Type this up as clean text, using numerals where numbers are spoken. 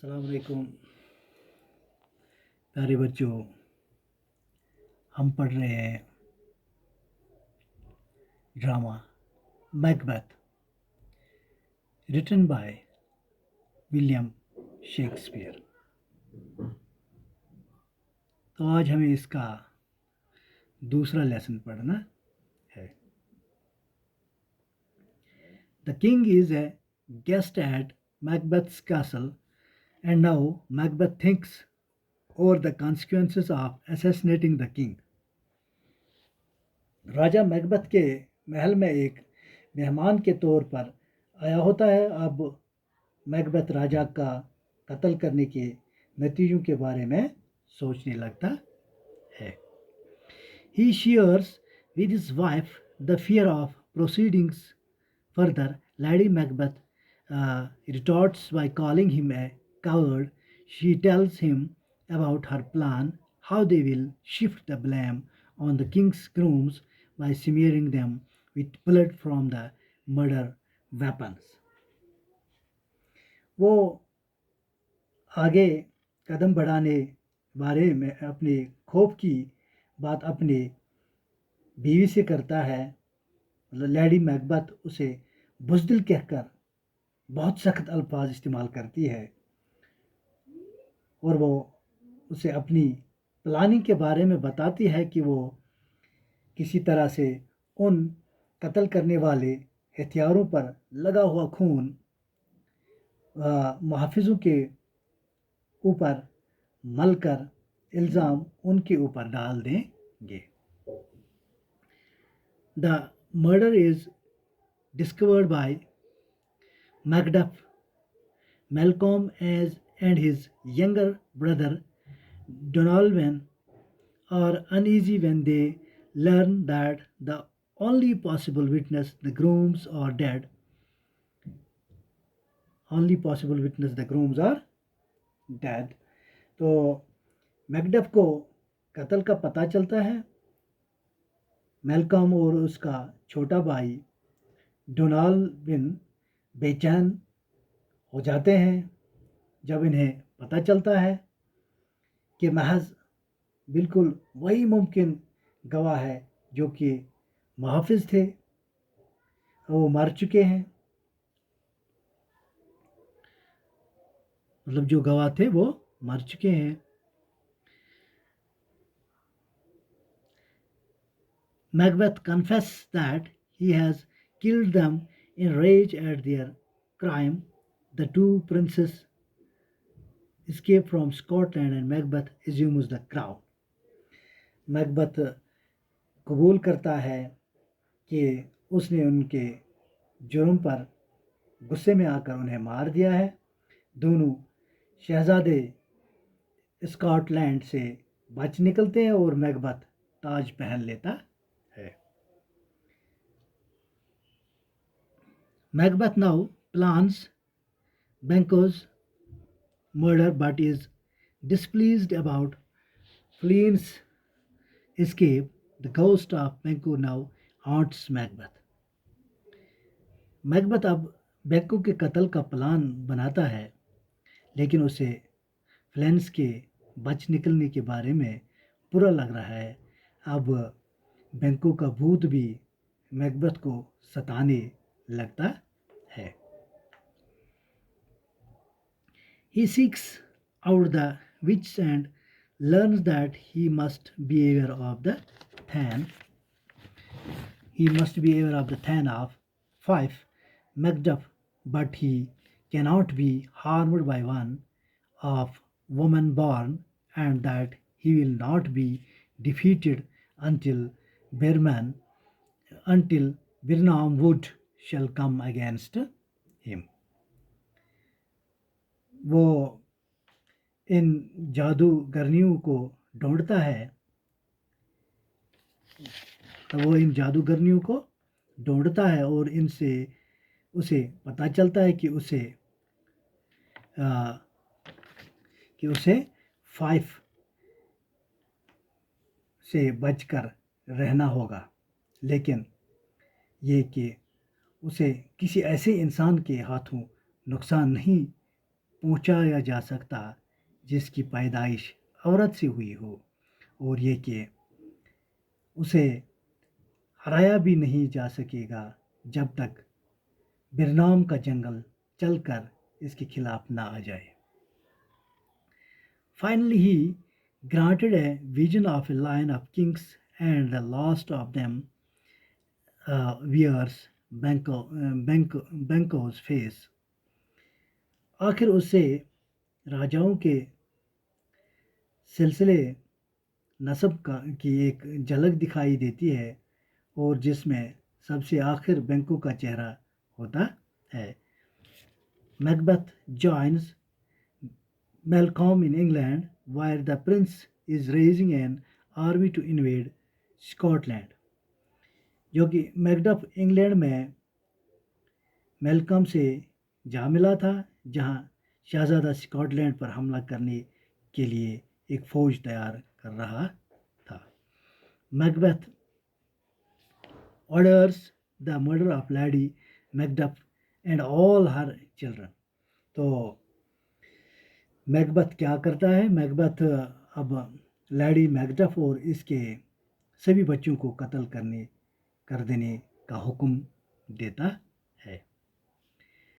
अस्सलाम वालेकुम प्यारे बच्चों। हम पढ़ रहे हैं drama Macbeth written by William Shakespeare. तो आज हमें इसका दूसरा लेसन पढ़ना है। The king is a guest at Macbeth's castle and now Macbeth thinks over the consequences of assassinating the king. राजा मैकबेथ के महल में एक मेहमान के तौर पर आया होता है। अब मैकबेथ राजा का कत्ल करने के नतीजों के बारे में सोचने लगता है। He shares with his wife the fear of proceedings further. Lady Macbeth retorts by calling him a coward. She tells him about her plan, how they will shift the blame on the king's grooms by smearing them with blood from the murder weapons. वो आगे कदम बढ़ाने बारे में अपने खौफ की बात अपने बीवी से करता है। मतलब लेडी मैकबेथ उसे बुज़दिल कहकर बहुत सख्त अल्फाज इस्तेमाल करती है और वो उसे अपनी प्लानिंग के बारे में बताती है कि वो किसी तरह से उन कत्ल करने वाले हथियारों पर लगा हुआ खून मुहाफिजों के ऊपर मलकर इल्ज़ाम उनके ऊपर डाल देंगे। The murder is discovered by Macduff. Malcolm and his younger brother Donalbain are uneasy when they learn that the only possible witness, the grooms, are dead. Only possible witness, the grooms are dead. तो Macduff को कत्ल का पता चलता है। Malcolm और उसका छोटा भाई डोनाल्विन बेचैन हो जाते हैं जब इन्हें पता चलता है कि महज बिल्कुल वही मुमकिन गवाह है जो कि मुहाफिज थे, वो मर चुके हैं। मतलब जो गवाह थे वो मर चुके हैं। Macbeth confesses that he has killed them in rage at their crime. The two princes escape from Scotland and Macbeth assumes the crown. Macbeth कबूल करता है कि उसने उनके जुर्म पर गुस्से में आकर उन्हें मार दिया है। दोनों शहजादे स्कॉटलैंड से बच निकलते हैं और मैकबेथ ताज पहन लेता है। Macbeth now plans Banquo's murder but is displeased about Flea's escape. The ghost of Banquo now haunts Macbeth. Macbeth अब बैंको के कत्ल का प्लान बनाता है, लेकिन उसे फ्लेंस के बच निकलने के बारे में बुरा लग रहा है। अब बैंको का भूत भी मैकबेथ को सताने लगता है। He seeks out the witch and learns that he must be aware of the Than. He must be aware of the Than of Fife, Macduff, but he cannot be harmed by one of woman born, and that he will not be defeated until Birman, until Birnam Wood shall come against him. वो इन जादूगरनियों को ढूंढता है। तो वो इन जादूगरनियों को ढूंढता है और इनसे उसे पता चलता है कि उसे फाइफ से बचकर रहना होगा, लेकिन ये कि उसे किसी ऐसे इंसान के हाथों नुकसान नहीं पहुंचाया जा सकता जिसकी पैदाइश औरत से हुई हो, और ये कि उसे हराया भी नहीं जा सकेगा जब तक बिरनाम का जंगल चलकर इसके खिलाफ ना आ जाए। Finally, he granted a vision of a line of kings, and the last of them wears Banquo's face. आखिर उसे राजाओं के सिलसिले नस्ब की एक झलक दिखाई देती है, और जिसमें सबसे आखिर बैंको का चेहरा होता है। Macbeth joins Malcolm in England, where the prince is raising an army to invade Scotland, जो कि मैकडफ इंग्लैंड में मेलकम से जा मिला था, जहां शहजादा स्कॉटलैंड पर हमला करने के लिए एक फौज तैयार कर रहा था। Macbeth orders the murder of Lady Macduff and all her children। तो मैकबेथ क्या करता है? मैकबेथ अब लैडी मैकडफ और इसके सभी बच्चों को कत्ल कर देने का हुक्म देता है।